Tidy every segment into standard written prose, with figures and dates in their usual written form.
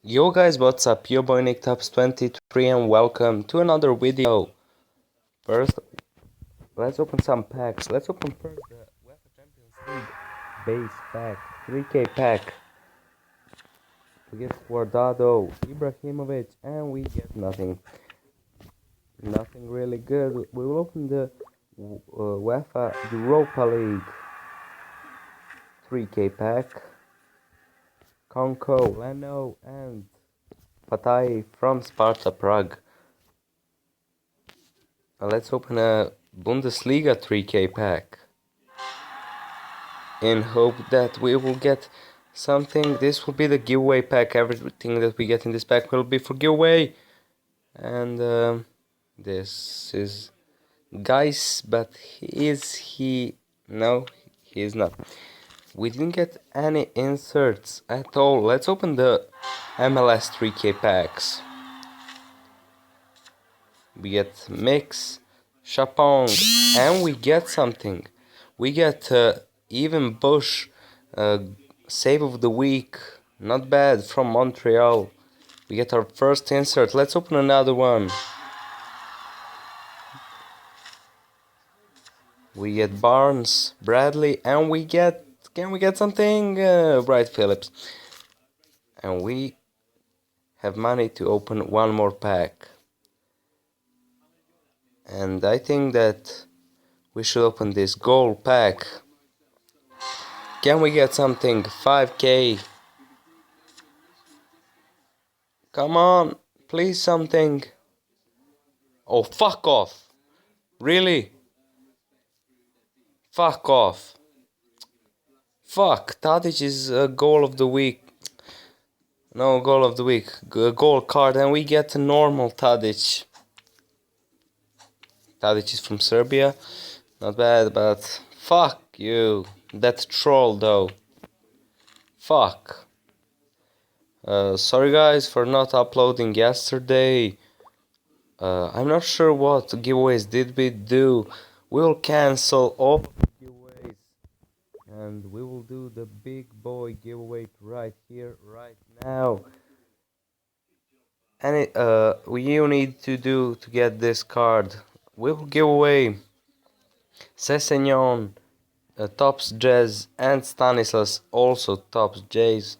Yo guys, what's up? Your boy NickTops23 and welcome to another video. First, let's open some packs. Let's open first the UEFA Champions League base pack, 3K pack. We get Guardado, Ibrahimovic, and we get nothing. Nothing really good. We will open the UEFA Europa League 3K pack. Konko, Leno, and Patai from Sparta Prague. Let's open a Bundesliga 3K pack in hope that we will get something. This will be the giveaway pack. Everything that we get in this pack will be for giveaway. And this is guys, but is he? No, he is not. We didn't get any inserts at all. Let's open the MLS 3K packs. We get Mix, Chapong, and we get something. We get even Bush, save of the week, not bad, from Montreal. We get our first insert. Let's open another one. We get Barnes, Bradley, and we get, can we get something? Bright Phillips. And we have money to open one more pack. And I think that we should open this gold pack. Can we get something? 5K. Come on, please something. Oh, fuck off. Really? Fuck off. Fuck, Tadic is a goal of the week. No, goal of the week. Goal card, and we get a normal Tadic. Tadic is from Serbia. Not bad, but fuck you. That troll though. Fuck. Sorry guys for not uploading yesterday. I'm not sure what giveaways did we do. We'll cancel all the giveaways. And we will do the big boy giveaway right here, right now. And you need to do to get this card. We will give away Sessegnon, Tops Jazz, and Stanislas, also Tops Jazz.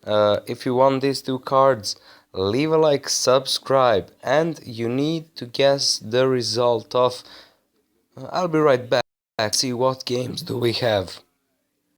If you want these two cards, leave a like, subscribe, and you need to guess the result of. I'll be right back. See what games do we have.